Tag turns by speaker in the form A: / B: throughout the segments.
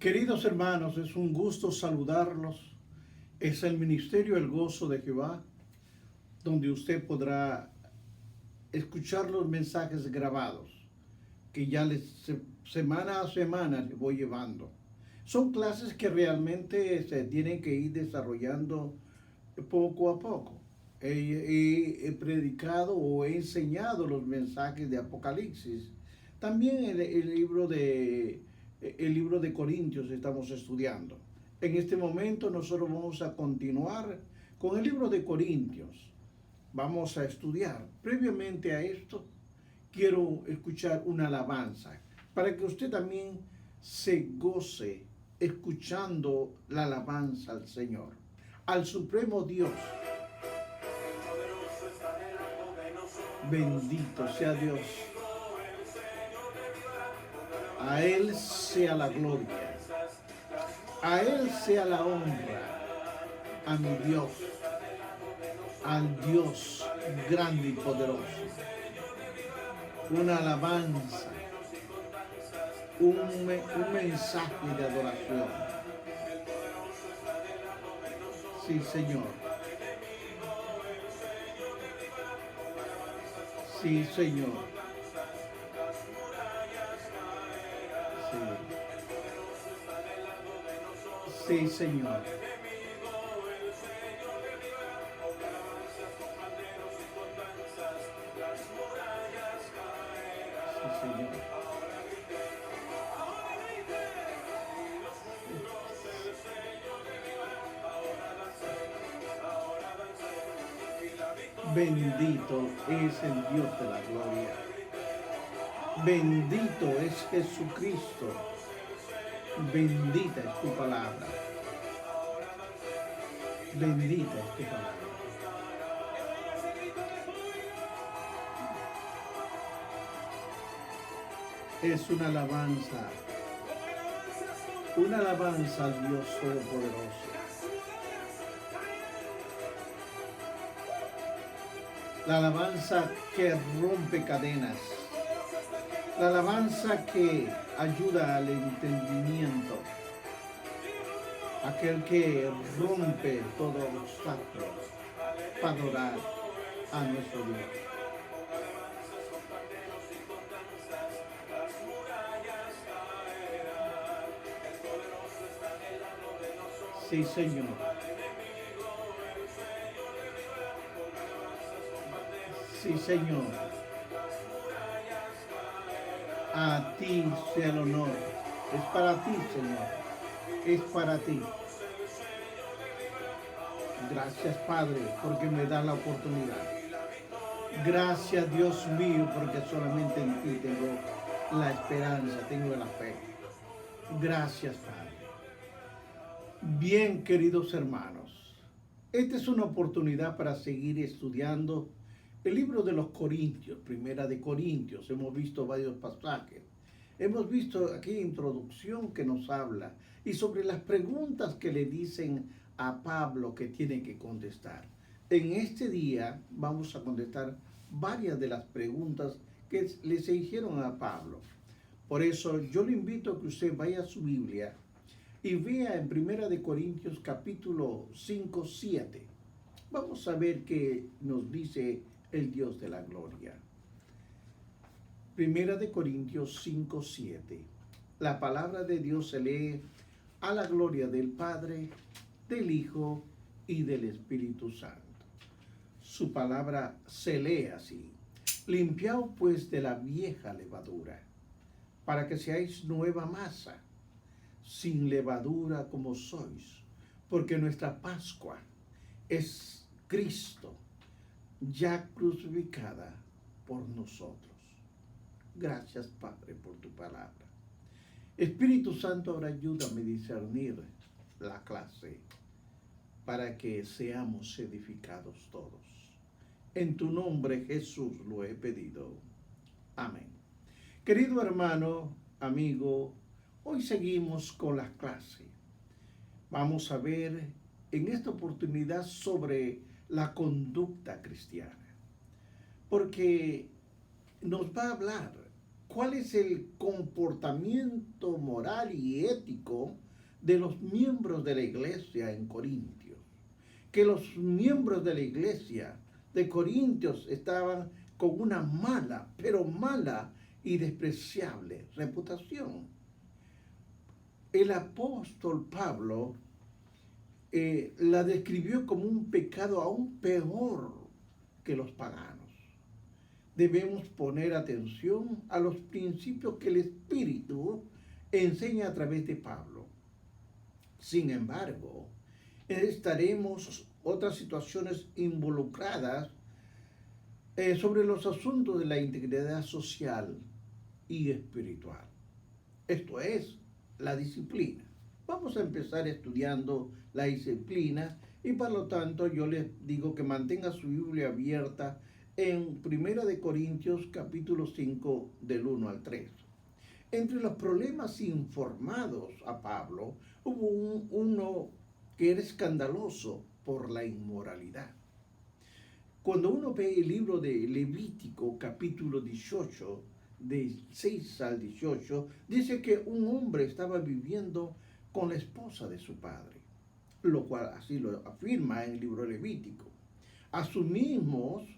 A: Queridos hermanos, es un gusto saludarlos. Es el Ministerio El Gozo de Jehová, donde usted podrá escuchar los mensajes grabados que ya semana a semana les voy llevando. Son clases que realmente se tienen que ir desarrollando poco a poco. He predicado o he enseñado los mensajes de Apocalipsis. También el libro de Corintios estamos estudiando. En este momento nosotros vamos a continuar con el libro de Corintios. Vamos a estudiar. Previamente a esto, quiero escuchar una alabanza para que usted también se goce escuchando la alabanza al Señor, al Supremo Dios. Bendito sea Dios. A Él sea la gloria. A Él sea la honra. A mi Dios. Al Dios grande y poderoso. Una alabanza. Un mensaje de adoración. Sí, Señor. Sí, Señor. Sí, Señor. Sí, Señor. Bendito es el Dios de la gloria. Bendito es Jesucristo. Bendita es tu palabra. Bendita es tu palabra. Es una alabanza al Dios Todopoderoso. La alabanza que rompe cadenas. La alabanza que ayuda al entendimiento. Aquel que rompe todo obstáculo para adorar a nuestro Dios. Sí, Señor. Sí, Señor. A ti sea el honor. Es para ti, Señor. Es para ti. Gracias, Padre, porque me da la oportunidad. Gracias, Dios mío, porque solamente en ti tengo la esperanza, tengo la fe. Gracias, Padre. Bien, queridos hermanos, esta es una oportunidad para seguir estudiando el libro de los Corintios, Primera de Corintios. Hemos visto varios pasajes. Hemos visto aquí introducción que nos habla y sobre las preguntas que le dicen a Pablo que tiene que contestar. En este día vamos a contestar varias de las preguntas que le se hicieron a Pablo. Por eso yo le invito a que usted vaya a su Biblia y vea en Primera de Corintios capítulo 5, 7. Vamos a ver qué nos dice el Dios de la gloria. Primera de Corintios 5, 7. La palabra de Dios se lee a la gloria del Padre, del Hijo y del Espíritu Santo. Su palabra se lee así. Limpiaos pues de la vieja levadura, para que seáis nueva masa, sin levadura como sois, porque nuestra Pascua es Cristo, ya crucificada por nosotros. Gracias, Padre, por tu palabra. Espíritu Santo, ahora ayúdame a discernir la clase para que seamos edificados todos. En tu nombre, Jesús, lo he pedido. Amén. Querido hermano, amigo, hoy seguimos con la clase. Vamos a ver en esta oportunidad sobre la conducta cristiana, porque nos va a hablar cuál es el comportamiento moral y ético de los miembros de la iglesia en Corintios. Que los miembros de la iglesia de Corintios estaban con una mala, pero mala y despreciable reputación. El apóstol Pablo la describió como un pecado aún peor que los paganos. Debemos poner atención a los principios que el Espíritu enseña a través de Pablo. Sin embargo, estaremos otras situaciones involucradas sobre los asuntos de la integridad social y espiritual. Esto es la disciplina. Vamos a empezar estudiando la disciplina y por lo tanto yo les digo que mantenga su Biblia abierta en 1 de Corintios capítulo 5 del 1 al 3. Entre los problemas informados a Pablo hubo uno que era escandaloso por la inmoralidad. Cuando uno ve el libro de Levítico capítulo 18, de 6 al 18, dice que un hombre estaba viviendo con la esposa de su padre, lo cual así lo afirma en el libro Levítico. Asumimos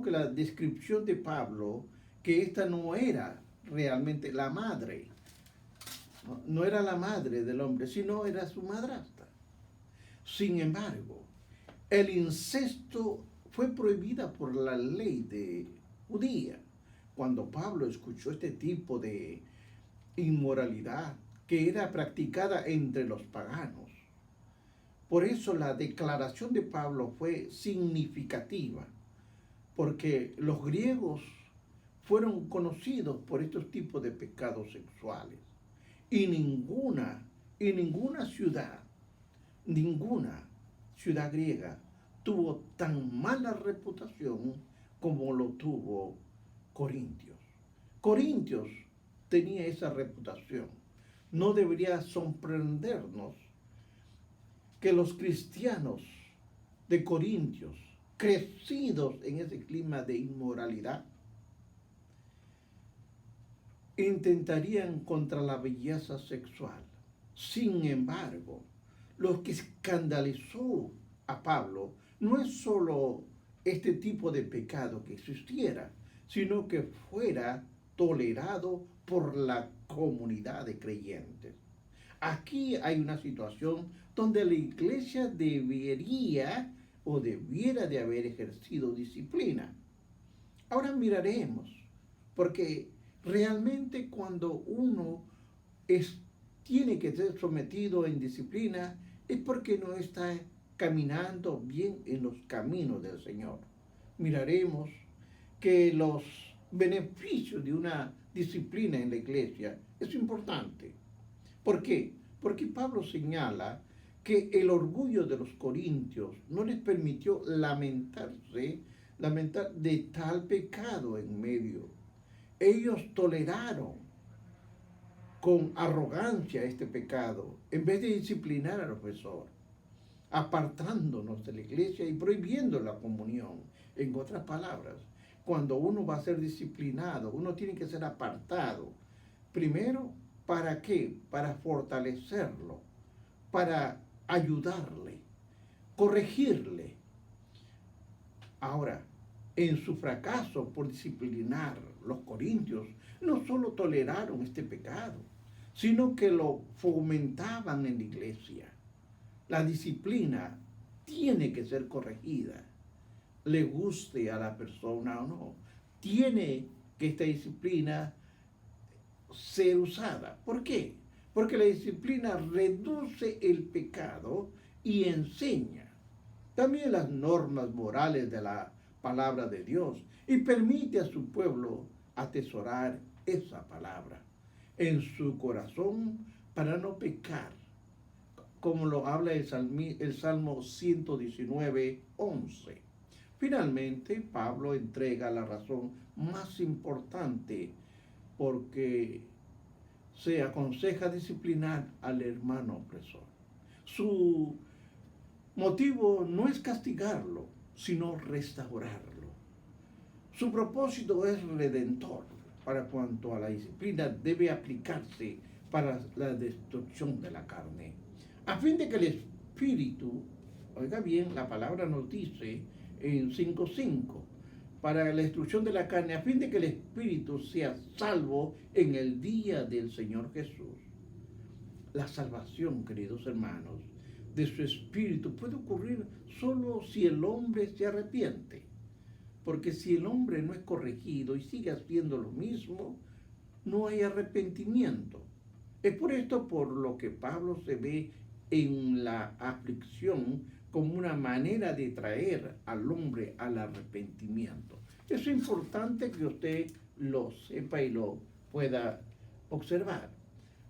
A: que la descripción de Pablo, que esta no era realmente la madre, no era la madre del hombre, sino era su madrastra. Sin embargo, el incesto fue prohibida por la ley judía. Cuando Pablo escuchó este tipo de inmoralidad que era practicada entre los paganos. Por eso la declaración de Pablo fue significativa, porque los griegos fueron conocidos por estos tipos de pecados sexuales. Y ninguna ciudad griega tuvo tan mala reputación como lo tuvo Corintios. Corintios tenía esa reputación. No debería sorprendernos que los cristianos de Corintios, crecidos en ese clima de inmoralidad, intentarían contra la belleza sexual. Sin embargo, lo que escandalizó a Pablo no es solo este tipo de pecado que existiera, sino que fuera tolerado por la comunidad de creyentes. Aquí hay una situación donde la iglesia debiera de haber ejercido disciplina. Ahora miraremos, porque realmente cuando uno tiene que ser sometido en disciplina es porque no está caminando bien en los caminos del Señor. Miraremos que los beneficios de una disciplina en la iglesia es importante. ¿Por qué? Porque Pablo señala que el orgullo de los corintios no les permitió lamentar de tal pecado en medio. Ellos toleraron con arrogancia este pecado, en vez de disciplinar al ofensor, apartándonos de la iglesia y prohibiendo la comunión. En otras palabras, cuando uno va a ser disciplinado, uno tiene que ser apartado. Primero, ¿para qué? Para fortalecerlo, para ayudarle, corregirle. Ahora, en su fracaso por disciplinar, los corintios no solo toleraron este pecado, sino que lo fomentaban en la iglesia. La disciplina tiene que ser corregida, le guste a la persona o no. Tiene que esta disciplina ser usada. ¿Por qué? Porque la disciplina reduce el pecado y enseña también las normas morales de la palabra de Dios y permite a su pueblo atesorar esa palabra en su corazón para no pecar, como lo habla el Salmo 119, 11. Finalmente, Pablo entrega la razón más importante porque se aconseja disciplinar al hermano opresor. Su motivo no es castigarlo, sino restaurarlo. Su propósito es redentor. para cuanto a la disciplina debe aplicarse para la destrucción de la carne, a fin de que el espíritu, oiga bien, la palabra nos dice en 5:5, para la destrucción de la carne, a fin de que el espíritu sea salvo en el día del Señor Jesús. La salvación, queridos hermanos, de su espíritu puede ocurrir solo si el hombre se arrepiente. Porque si el hombre no es corregido y sigue haciendo lo mismo, no hay arrepentimiento. Es por esto por lo que Pablo se ve en la aflicción como una manera de traer al hombre al arrepentimiento. Es importante que usted lo sepa y lo pueda observar.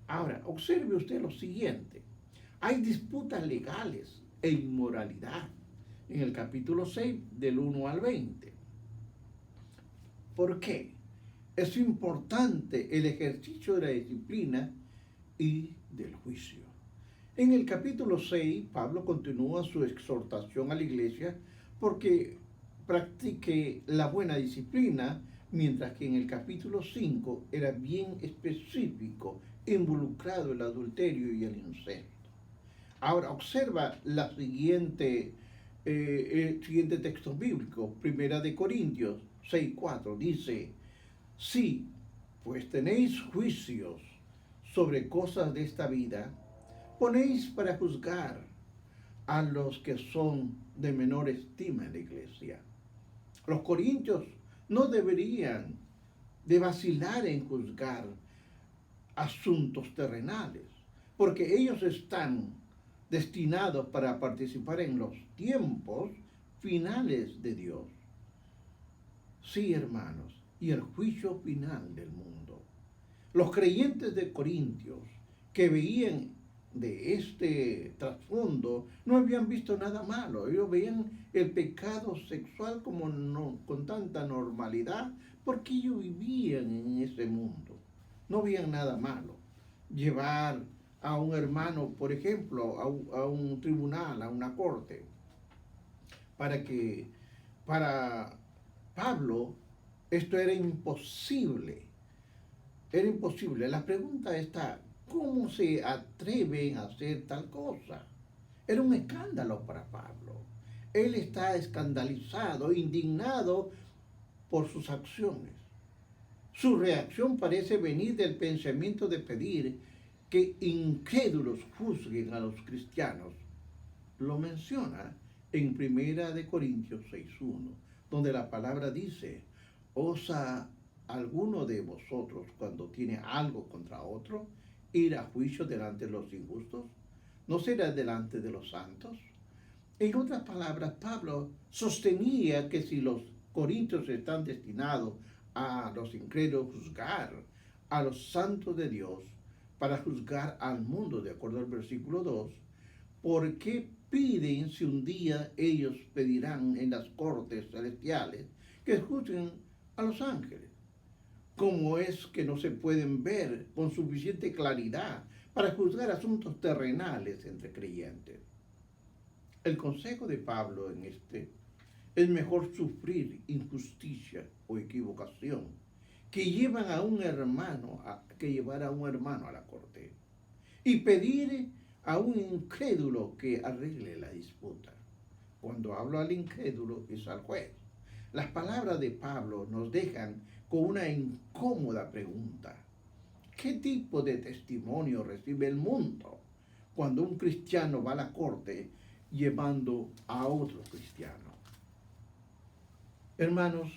A: Ahora, observe usted lo siguiente. Hay disputas legales e inmoralidad en el capítulo 6 del 1 al 20. ¿Por qué? Es importante el ejercicio de la disciplina y del juicio. En el capítulo 6, Pablo continúa su exhortación a la iglesia porque practique la buena disciplina, mientras que en el capítulo 5 era bien específico, involucrado el adulterio y el incesto. Ahora, observa el siguiente texto bíblico, Primera de Corintios 6:4, dice: sí, pues tenéis juicios sobre cosas de esta vida, ponéis para juzgar a los que son de menor estima en la iglesia. Los corintios no deberían de vacilar en juzgar asuntos terrenales, porque ellos están destinados para participar en los tiempos finales de Dios. Sí, hermanos, y el juicio final del mundo. Los creyentes de Corintios que veían de este trasfondo no habían visto nada malo. Ellos veían el pecado sexual con tanta normalidad porque ellos vivían en ese mundo. No veían nada malo. Llevar a un hermano, por ejemplo, a un tribunal, a una corte, para Pablo esto era imposible. Era imposible. La pregunta está: ¿cómo se atreven a hacer tal cosa? Era un escándalo para Pablo. Él está escandalizado, indignado por sus acciones. Su reacción parece venir del pensamiento de pedir que incrédulos juzguen a los cristianos. Lo menciona en 1 Corintios 6:1, donde la palabra dice: ¿osa alguno de vosotros, cuando tiene algo contra otro, ir a juicio delante de los injustos? ¿No será delante de los santos? En otras palabras, Pablo sostenía que si los corintios están destinados a los incrédulos juzgar a los santos de Dios, para juzgar al mundo, de acuerdo al versículo 2, ¿por qué piden si un día ellos pedirán en las cortes celestiales que juzguen a los ángeles? ¿Cómo es que no se pueden ver con suficiente claridad para juzgar asuntos terrenales entre creyentes? El consejo de Pablo en es mejor sufrir injusticia o equivocación que llevar a un hermano a la corte y pedir a un incrédulo que arregle la disputa. Cuando hablo al incrédulo es al juez. Las palabras de Pablo nos dejan con una incómoda pregunta: ¿qué tipo de testimonio recibe el mundo cuando un cristiano va a la corte llevando a otro cristiano? Hermanos,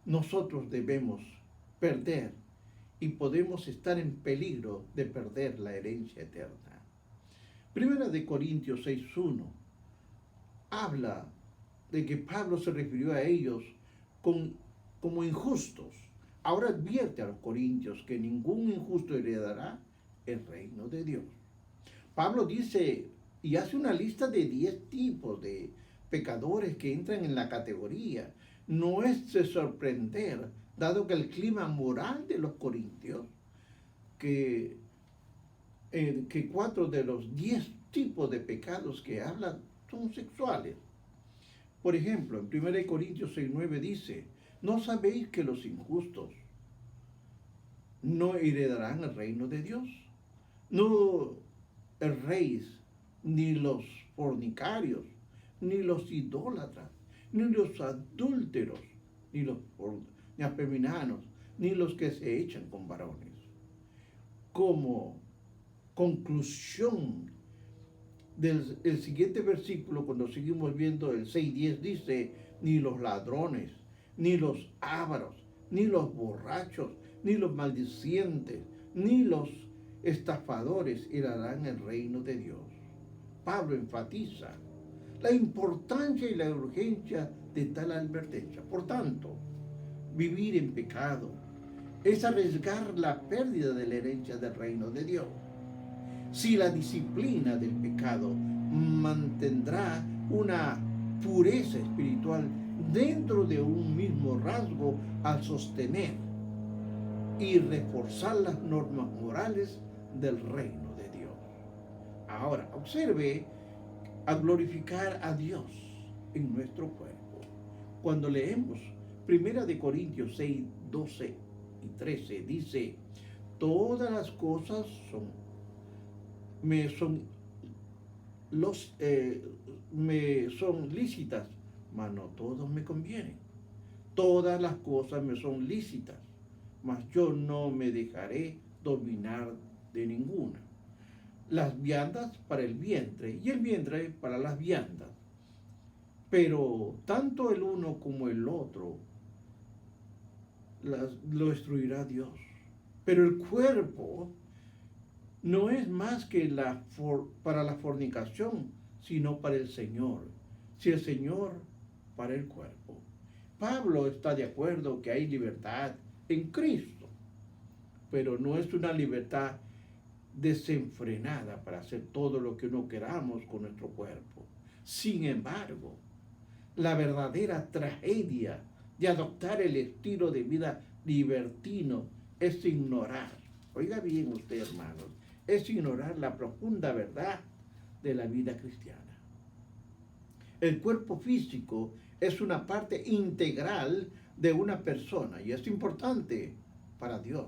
A: nosotros debemos perder y podemos estar en peligro de perder la herencia eterna. Primera de Corintios 6:1 habla de que Pablo se refirió a ellos como injustos. Ahora advierte a los corintios que ningún injusto heredará el reino de Dios. Pablo dice y hace una lista de 10 tipos de pecadores que entran en la categoría. No es de sorprender, dado que el clima moral de los corintios, que 4 de los 10 tipos de pecados que hablan son sexuales. Por ejemplo, en 1 Corintios 6:9 dice: ¿no sabéis que los injustos no heredarán el reino de Dios. No el rey, ni los fornicarios, ni los idólatras, ni los adúlteros, ni afeminados, ni los que se echan con varones. Como conclusión del siguiente versículo, cuando seguimos viendo el 6:10, dice, ni los ladrones, ni los ávaros, ni los borrachos, ni los maldicientes, ni los estafadores heredarán el reino de Dios. Pablo enfatiza la importancia y la urgencia de tal advertencia. Por tanto, vivir en pecado es arriesgar la pérdida de la herencia del reino de Dios. Si la disciplina del pecado mantendrá una pureza espiritual dentro de un mismo rasgo al sostener y reforzar las normas morales del reino de Dios. Ahora, observe a glorificar a Dios en nuestro cuerpo. Cuando leemos 1 Corintios 6, 12 y 13, dice, todas las cosas me son lícitas, mas no todos me convienen. Todas las cosas me son lícitas, mas yo no me dejaré dominar de ninguna. Las viandas para el vientre y el vientre para las viandas. Pero tanto el uno como el otro lo destruirá Dios. Pero el cuerpo no es más que para la fornicación, sino para el Señor. Si el Señor, para el cuerpo. Pablo está de acuerdo que hay libertad en Cristo, pero no es una libertad desenfrenada para hacer todo lo que no queramos con nuestro cuerpo. Sin embargo, la verdadera tragedia de adoptar el estilo de vida libertino es ignorar, oiga bien usted, hermanos, es ignorar la profunda verdad de la vida cristiana. El cuerpo físico es una parte integral de una persona y es importante para Dios.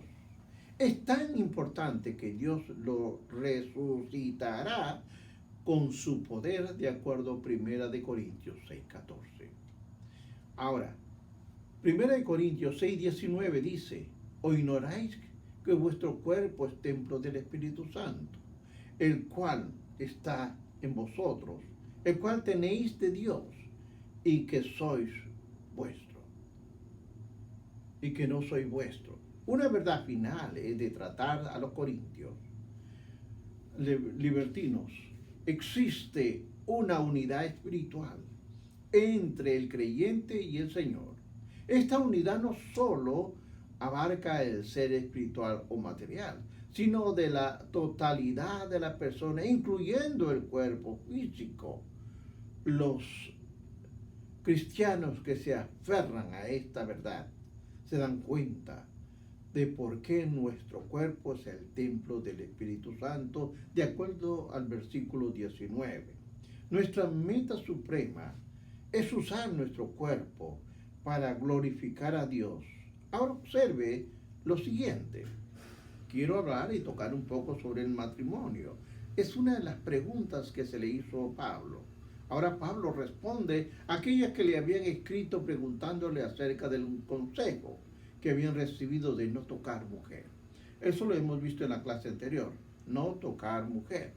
A: Es tan importante que Dios lo resucitará con su poder, de acuerdo a 1 Corintios 6:14. Ahora, 1 Corintios 6:19 dice, ¿o ignoráis que vuestro cuerpo es templo del Espíritu Santo, el cual está en vosotros, el cual tenéis de Dios, y que sois vuestro, y que no sois vuestro? Una verdad final es de tratar a los corintios libertinos. Existe una unidad espiritual entre el creyente y el Señor. Esta unidad no solo abarca el ser espiritual o material, sino de la totalidad de la persona, incluyendo el cuerpo físico. Los cristianos que se aferran a esta verdad se dan cuenta de por qué nuestro cuerpo es el templo del Espíritu Santo, de acuerdo al versículo 19. Nuestra meta suprema es usar nuestro cuerpo para glorificar a Dios. Ahora observe lo siguiente. Quiero hablar y tocar un poco sobre el matrimonio. Es una de las preguntas que se le hizo a Pablo. Ahora Pablo responde a aquellas que le habían escrito preguntándole acerca del consejo que habían recibido de no tocar mujer. Eso lo hemos visto en la clase anterior, no tocar mujer.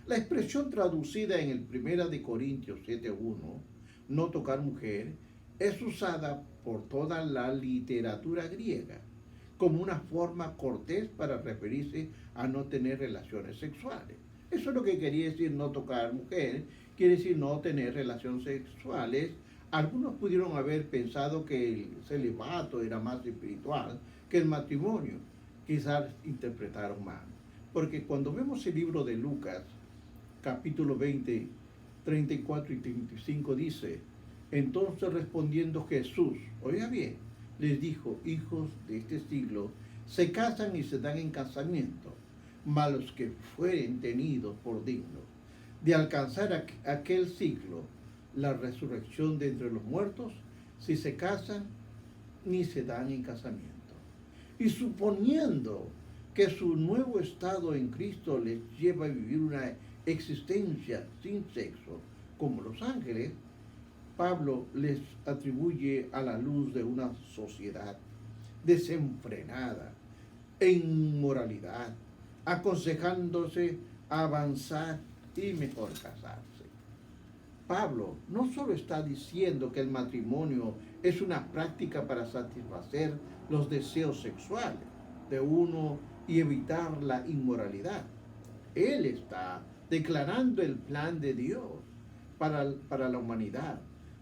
A: La expresión traducida en el 1 Corintios 7:1, no tocar mujer, es usada por toda la literatura griega como una forma cortés para referirse a no tener relaciones sexuales. Eso es lo que quería decir no tocar mujer, quiere decir no tener relaciones sexuales. Algunos pudieron haber pensado que el celibato era más espiritual que el matrimonio. Quizás interpretaron mal. Porque cuando vemos el libro de Lucas, capítulo 20, 34 y 35, dice, entonces respondiendo Jesús, oiga bien, les dijo, hijos de este siglo, se casan y se dan en casamiento, mas los que fueren tenidos por dignos de alcanzar aquel siglo, la resurrección de entre los muertos, si se casan, ni se dan en casamiento. y suponiendo que su nuevo estado en Cristo les lleva a vivir una existencia sin sexo, como los ángeles, Pablo les atribuye a la luz de una sociedad desenfrenada, en inmoralidad, aconsejándose a avanzar y mejor casarse. Pablo no solo está diciendo que el matrimonio es una práctica para satisfacer los deseos sexuales de uno y evitar la inmoralidad. Él está declarando el plan de Dios para la humanidad.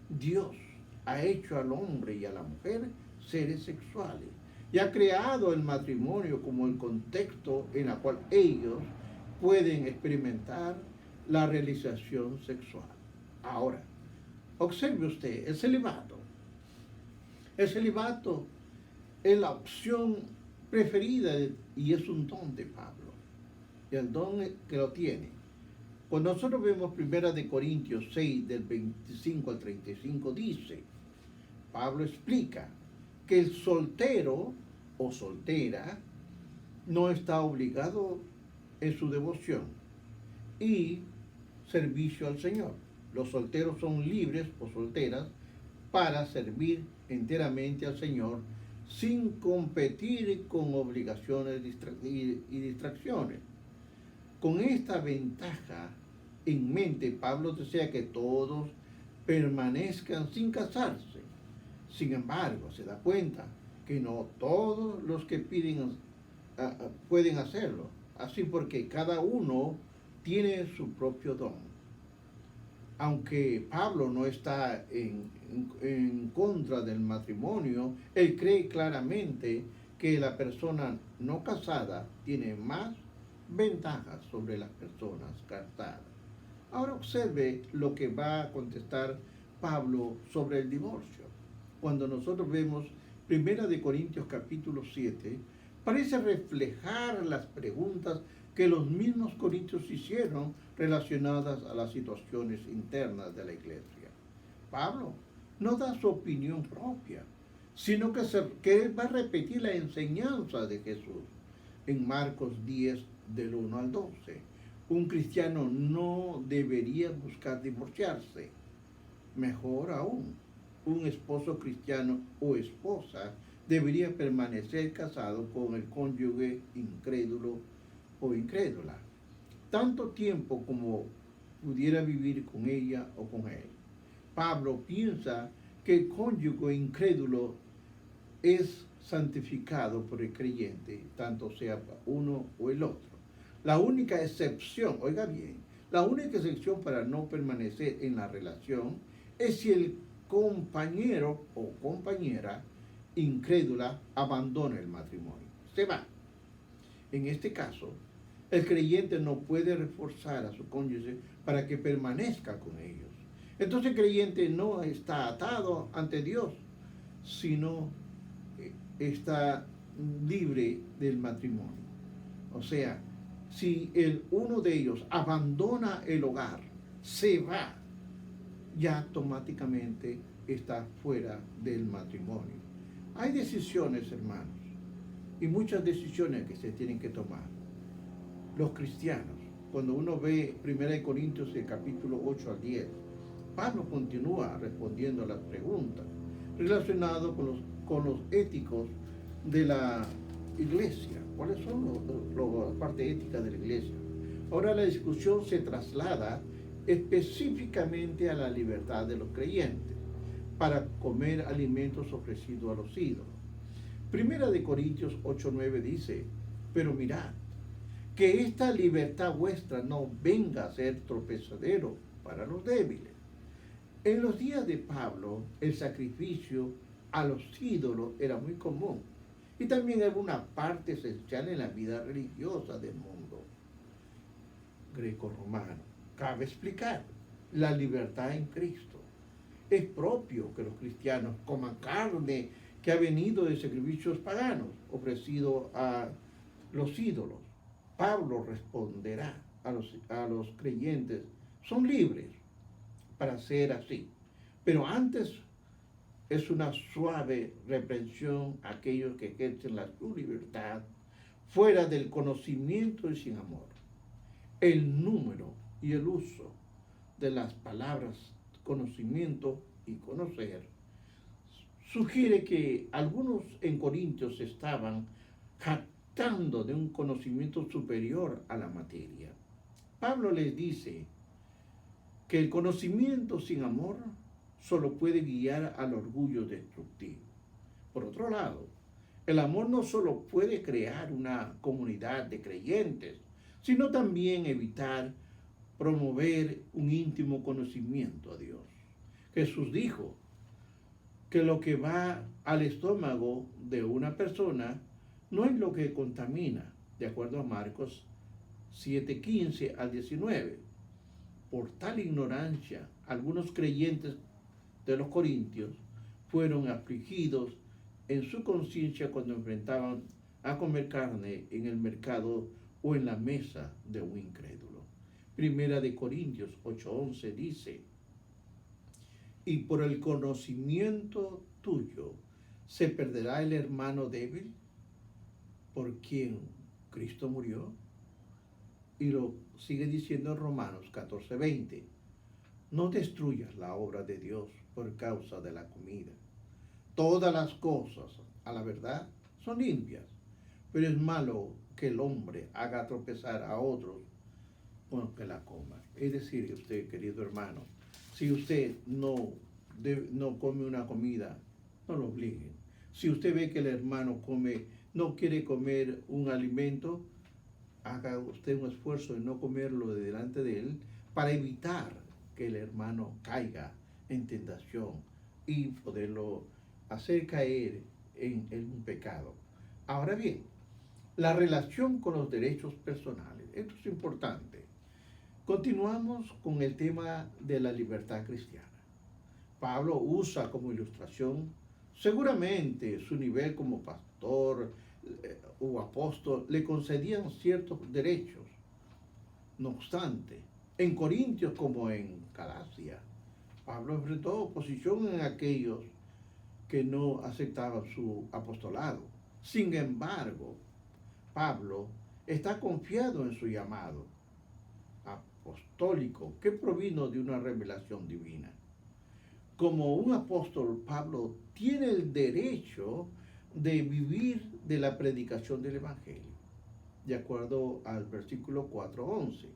A: Dios ha hecho al hombre y a la mujer seres sexuales y ha creado el matrimonio como el contexto en el cual ellos pueden experimentar la realización sexual. Ahora, observe usted, el celibato. El celibato es la opción preferida y es un don de Pablo. Y el don que lo tiene. Cuando nosotros vemos 1 Corintios 6, del 25 al 35, dice, Pablo explica que el soltero o soltera no está obligado en su devoción y servicio al Señor. Los solteros son libres o solteras para servir enteramente al Señor sin competir con obligaciones y distracciones. Con esta ventaja en mente, Pablo desea que todos permanezcan sin casarse. Sin embargo, se da cuenta que no todos los que piden pueden hacerlo. Así porque cada uno tiene su propio don. Aunque Pablo no está en contra del matrimonio, él cree claramente que la persona no casada tiene más ventajas sobre las personas casadas. Ahora observe lo que va a contestar Pablo sobre el divorcio. Cuando nosotros vemos 1 Corintios capítulo 7, parece reflejar las preguntas que los mismos corintios hicieron relacionadas a las situaciones internas de la iglesia. Pablo no da su opinión propia, sino que él va a repetir la enseñanza de Jesús en Marcos 10, del 1 al 12. Un cristiano no debería buscar divorciarse. Mejor aún, un esposo cristiano o esposa debería permanecer casado con el cónyuge incrédulo o incrédula, tanto tiempo como pudiera vivir con ella o con él. Pablo piensa que el cónyuge incrédulo es santificado por el creyente, tanto sea uno o el otro. La única excepción, oiga bien, la única excepción para no permanecer en la relación es si el compañero o compañera incrédula abandona el matrimonio, se va. En este caso, el creyente no puede reforzar a su cónyuge para que permanezca con ellos. Entonces el creyente no está atado ante Dios, sino está libre del matrimonio. O sea, si uno de ellos abandona el hogar, se va, ya automáticamente está fuera del matrimonio. Hay decisiones, hermanos, y muchas decisiones que se tienen que tomar. Los cristianos, cuando uno ve 1 Corintios el capítulo 8 al 10, Pablo continúa respondiendo a las preguntas relacionadas con los éticos de la iglesia. ¿Cuáles son las partes éticas de la iglesia? Ahora la discusión se traslada específicamente a la libertad de los creyentes para comer alimentos ofrecidos a los ídolos. 1 Corintios 8:9 dice, pero mirad, que esta libertad vuestra no venga a ser tropezadero para los débiles. En los días de Pablo, el sacrificio a los ídolos era muy común y también era una parte esencial en la vida religiosa del mundo greco-romano. Cabe explicar la libertad en Cristo. Es propio que los cristianos coman carne que ha venido de sacrificios paganos ofrecidos a los ídolos. Pablo responderá a los creyentes, son libres para ser así. Pero antes es una suave reprensión a aquellos que ejercen su libertad fuera del conocimiento y sin amor. El número y el uso de las palabras conocimiento y conocer sugiere que algunos en Corintios estaban jactando de un conocimiento superior a la materia. Pablo les dice que el conocimiento sin amor solo puede guiar al orgullo destructivo. Por otro lado, el amor no solo puede crear una comunidad de creyentes, sino también evitar promover un íntimo conocimiento a Dios. Jesús dijo que lo que va al estómago de una persona no es lo que contamina, de acuerdo a Marcos 7:15 al 19. Por tal ignorancia, algunos creyentes de los corintios fueron afligidos en su conciencia cuando enfrentaban a comer carne en el mercado o en la mesa de un incrédulo. Primera de Corintios 8:11 dice: y por el conocimiento tuyo se perderá el hermano débil por quien Cristo murió. Y lo sigue diciendo en Romanos 14:20. No destruyas la obra de Dios por causa de la comida. Todas las cosas, a la verdad, son limpias, pero es malo que el hombre haga tropezar a otros con que la coma. Es decir, usted, querido hermano, si usted no come una comida, no lo obliguen. Si usted ve que el hermano no quiere comer un alimento, haga usted un esfuerzo de no comerlo de delante de él para evitar que el hermano caiga en tentación y poderlo hacer caer en un pecado. Ahora bien, la relación con los derechos personales. Esto es importante. Continuamos con el tema de la libertad cristiana. Pablo usa como ilustración seguramente su nivel como pastor o apóstol le concedían ciertos derechos. No obstante, en Corintios como en Galacia, Pablo enfrentó oposición en aquellos que no aceptaban su apostolado. Sin embargo, Pablo está confiado en su llamado apostólico que provino de una revelación divina. Como un apóstol, Pablo tiene el derecho de vivir de la predicación del Evangelio, de acuerdo al versículo 4:11.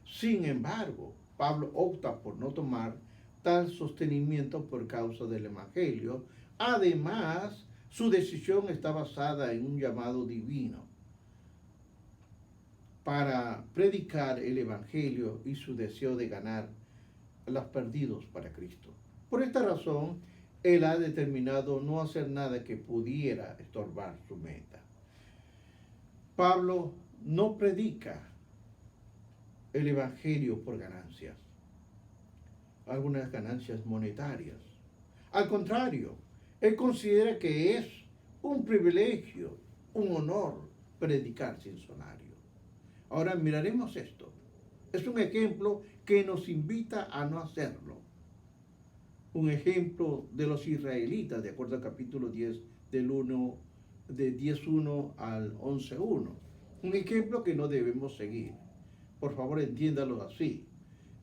A: Sin embargo, Pablo opta por no tomar tal sostenimiento por causa del Evangelio. Además, su decisión está basada en un llamado divino para predicar el Evangelio y su deseo de ganar a los perdidos para Cristo. Por esta razón, él ha determinado no hacer nada que pudiera estorbar su meta. Pablo no predica el Evangelio por ganancias, algunas ganancias monetarias. Al contrario, él considera que es un privilegio, un honor predicar sin salario. Ahora miraremos esto. Es un ejemplo que nos invita a no hacerlo. Un ejemplo de los israelitas, de acuerdo al capítulo 10, de 10:1 al 11:1. Un ejemplo que no debemos seguir. Por favor, entiéndalo así.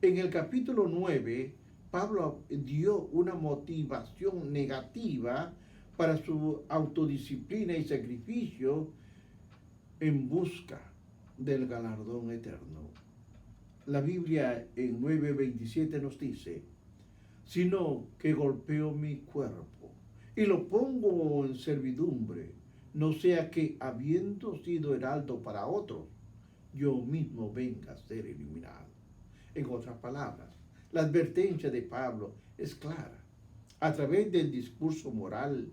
A: En el capítulo 9, Pablo dio una motivación negativa para su autodisciplina y sacrificio en busca del galardón eterno. La Biblia en 9:27 nos dice: sino que golpeo mi cuerpo y lo pongo en servidumbre, no sea que, habiendo sido heraldo para otros, yo mismo venga a ser eliminado. En otras palabras, la advertencia de Pablo es clara. A través del discurso moral,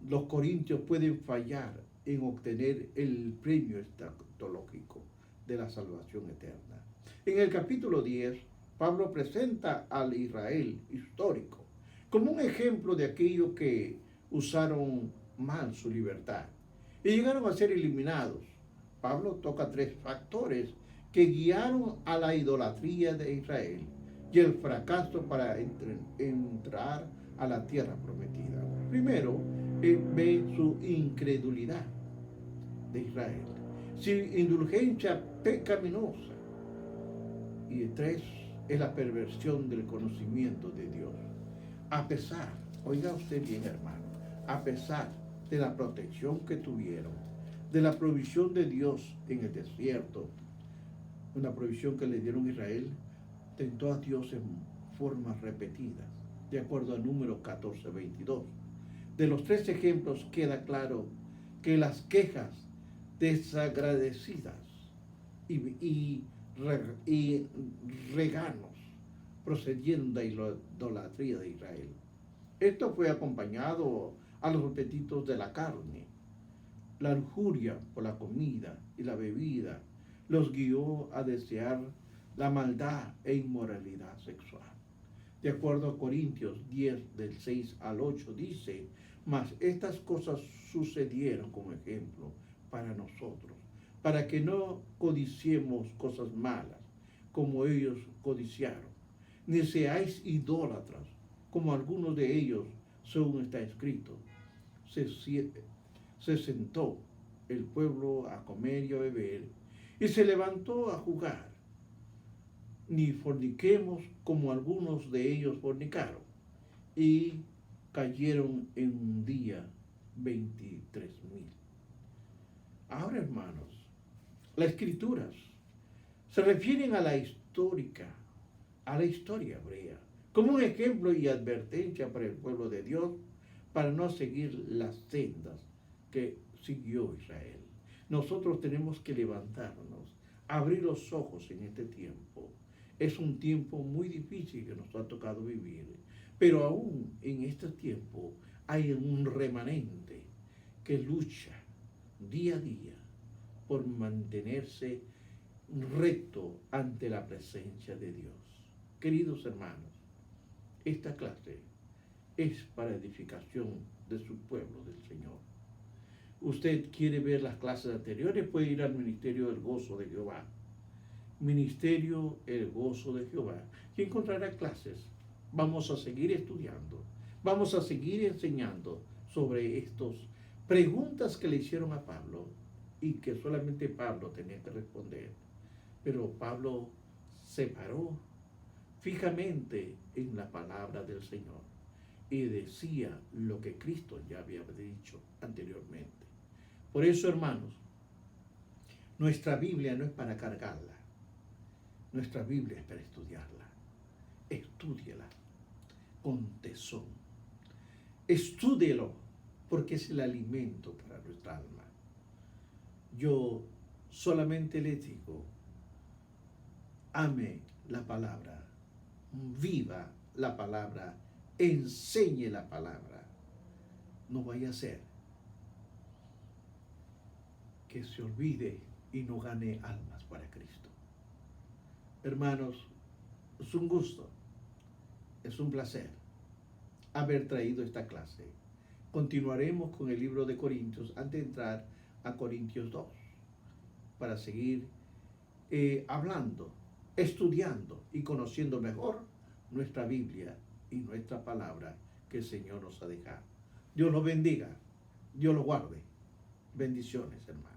A: los corintios pueden fallar en obtener el premio escatológico de la salvación eterna. En el capítulo 10, Pablo presenta al Israel histórico como un ejemplo de aquellos que usaron mal su libertad y llegaron a ser eliminados. Pablo toca 3 factores que guiaron a la idolatría de Israel y el fracaso para entrar a la tierra prometida. Primero, ve su incredulidad de Israel, su indulgencia pecaminosa. Y tres, es la perversión del conocimiento de Dios. A pesar, oiga usted bien, hermano, a pesar de la protección que tuvieron, de la provisión de Dios en el desierto, una provisión que le dieron a Israel, tentó a Dios en formas repetidas, de acuerdo a Números 14:22. De los tres ejemplos queda claro que las quejas desagradecidas y reganos procedieron de la idolatría de Israel. Esto fue acompañado a los apetitos de la carne. La lujuria por la comida y la bebida los guió a desear la maldad e inmoralidad sexual. De acuerdo a Corintios 10, del 6 al 8, dice: mas estas cosas sucedieron como ejemplo para nosotros, para que no codiciemos cosas malas, como ellos codiciaron, ni seáis idólatras, como algunos de ellos, según está escrito. Se sentó el pueblo a comer y a beber, y se levantó a jugar. Ni forniquemos como algunos de ellos fornicaron, y cayeron en un día 23,000. Ahora, hermanos, las escrituras se refieren a la historia hebrea, como un ejemplo y advertencia para el pueblo de Dios, para no seguir las sendas que siguió Israel. Nosotros tenemos que levantarnos, abrir los ojos en este tiempo. Es un tiempo muy difícil que nos ha tocado vivir, pero aún en este tiempo hay un remanente que lucha día a día por mantenerse recto ante la presencia de Dios. Queridos hermanos, esta clase es para edificación de su pueblo, del Señor. Usted quiere ver las clases anteriores, puede ir al Ministerio del Gozo de Jehová. Ministerio El Gozo de Jehová, y encontrará clases. Vamos a seguir estudiando, vamos a seguir enseñando sobre estas preguntas que le hicieron a Pablo y que solamente Pablo tenía que responder. Pero Pablo se paró fijamente en la palabra del Señor y decía lo que Cristo ya había dicho anteriormente. Por eso, hermanos, nuestra Biblia no es para cargarla. Nuestra Biblia es para estudiarla. Estúdiela con tesón. Estúdielo, porque es el alimento para nuestra alma. Yo solamente les digo: ame la palabra, viva la palabra, enseñe la palabra. No vaya a ser que se olvide y no gane almas para Cristo. Hermanos, es un gusto, es un placer haber traído esta clase. Continuaremos con el libro de Corintios antes de entrar a Corintios 2, para seguir hablando, estudiando y conociendo mejor nuestra Biblia y nuestra palabra que el Señor nos ha dejado. Dios los bendiga, Dios los guarde. Bendiciones, hermanos.